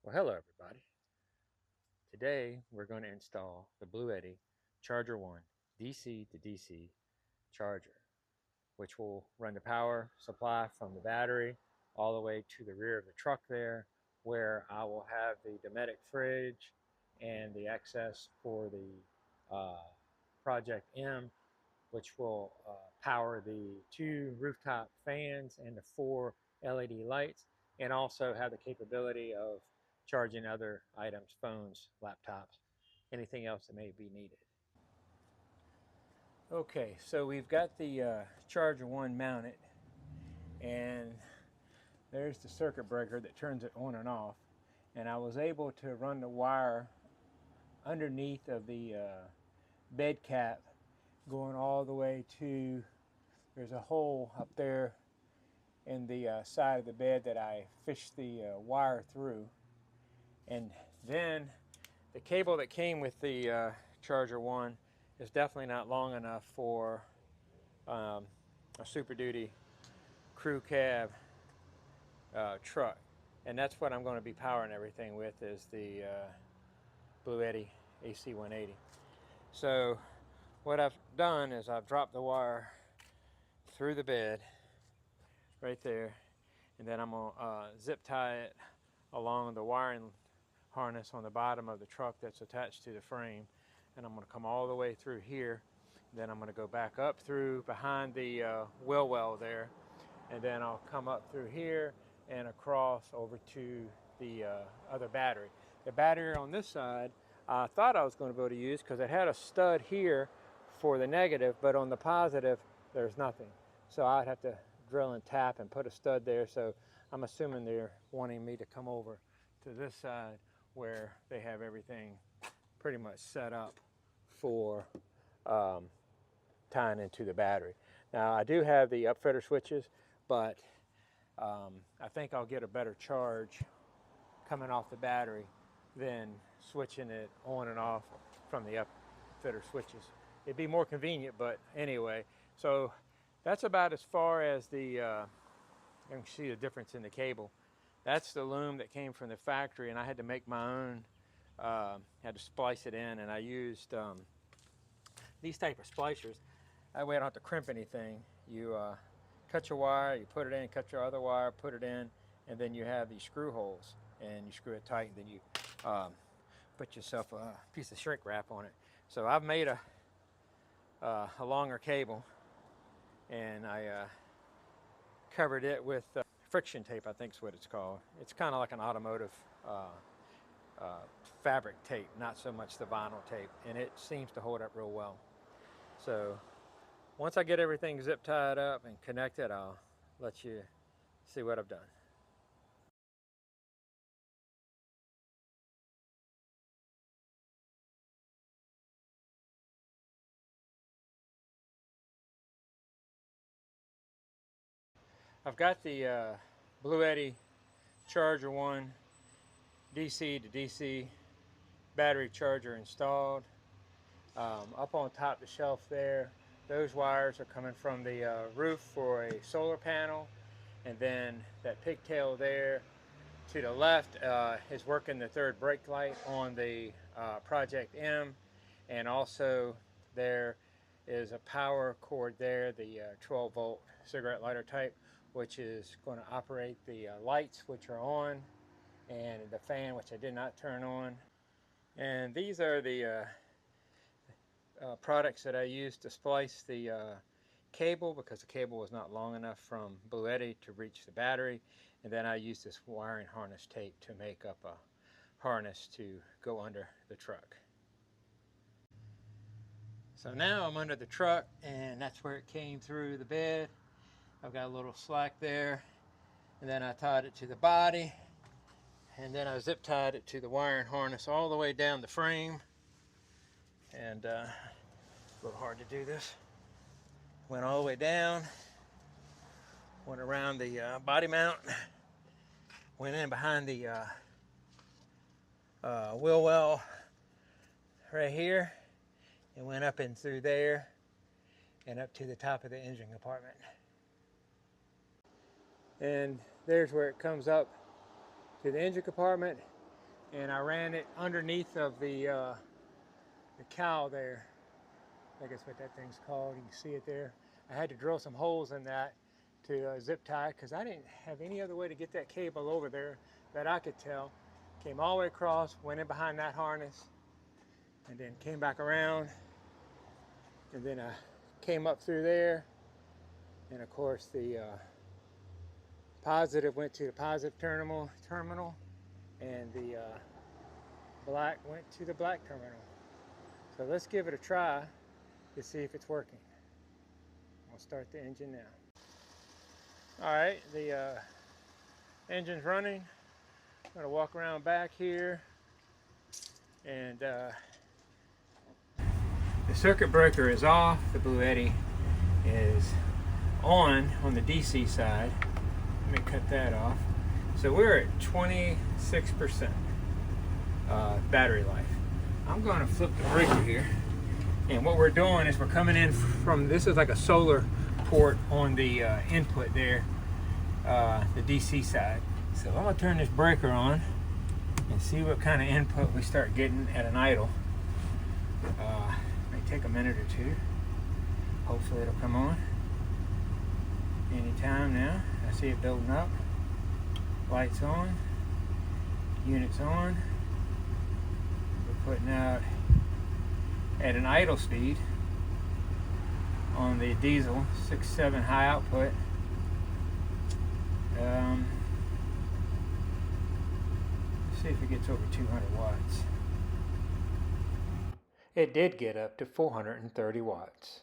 Well, hello everybody. Today we're going to install the Bluetti Charger 1 DC to DC charger, which will run the power supply from the battery all the way to the rear of the truck there, where I will have the Dometic fridge and the access for the Project M, which will power the 2 rooftop fans and the 4 LED lights, and also have the capability of charging other items, phones, laptops, anything else that may be needed. Okay, so we've got the Charger 1 mounted, and there's the circuit breaker that turns it on and off. And I was able to run the wire underneath of the bed cap going all the way to, there's a hole up there in the side of the bed that I fished the wire through. And then the cable that came with the Charger 1 is definitely not long enough for a Super Duty crew cab truck. And that's what I'm going to be powering everything with, is the Bluetti AC180. So what I've done is I've dropped the wire through the bed right there, and then I'm going to zip tie it along the wiring harness on the bottom of the truck that's attached to the frame, and I'm going to come all the way through here. Then I'm going to go back up through behind the wheel well there, and then I'll come up through here and across over to the other battery. The battery on this side I thought I was going to be able to use because it had a stud here for the negative, but on the positive there's nothing. So I'd have to drill and tap and put a stud there. So I'm assuming they're wanting me to come over to this side where they have everything pretty much set up for tying into the battery. Now I do have the upfitter switches, but I think I'll get a better charge coming off the battery than switching it on and off from the upfitter switches. It'd be more convenient, but anyway. So that's about as far as the, you can see the difference in the cable. That's the loom that came from the factory, and I had to make my own, had to splice it in, and I used these type of splicers. That way I don't have to crimp anything. You cut your wire, you put it in, cut your other wire, put it in, and then you have these screw holes, and you screw it tight, and then you put yourself a piece of shrink wrap on it. So I've made a longer cable, and I covered it with friction tape, I think is what it's called. It's kind of like an automotive fabric tape, not so much the vinyl tape, and it seems to hold up real well. So once I get everything zip tied up and connected, I'll let you see what I've done. I've got the Bluetti Charger 1 DC to DC battery charger installed. Up on top of the shelf there, those wires are coming from the roof for a solar panel, and then that pigtail there to the left is working the third brake light on the Project M, and also there is a power cord there, the 12 volt cigarette lighter type, which is going to operate the lights, which are on, and the fan, which I did not turn on. And these are the products that I used to splice the cable, because the cable was not long enough from Bluetti to reach the battery. And then I used this wiring harness tape to make up a harness to go under the truck. So now I'm under the truck, and that's where it came through the bed. I've got a little slack there, and then I tied it to the body, and then I zip tied it to the wiring harness all the way down the frame. And a little hard to do this. Went all the way down, went around the body mount, went in behind the wheel well right here, and went up in through there and up to the top of the engine compartment. And there's where it comes up to the engine compartment, and I ran it underneath of the cowl there. I think that's what that thing's called. You can see it there. I had to drill some holes in that to zip tie because I didn't have any other way to get that cable over there that I could tell. Came all the way across, went in behind that harness, and then came back around, and then I came up through there, and of course the positive went to the positive terminal, and the black went to the black terminal. So let's give it a try to see if it's working. I'll start the engine now. All right, the engine's running. I'm gonna walk around back here, and the circuit breaker is off. The Bluetti is on the DC side. Let me cut that off. So we're at 26% battery life. I'm going to flip the breaker here, and what we're doing is we're coming in from, this is like a solar port on the input there, the DC side. So I'm going to turn this breaker on and see what kind of input we start getting at an idle. May take a minute or two. Hopefully it'll come on anytime now. I see it building up. Lights on, units on. We're putting out at an idle speed on the diesel, 6.7 high output. See if it gets over 200 watts. It did get up to 430 watts.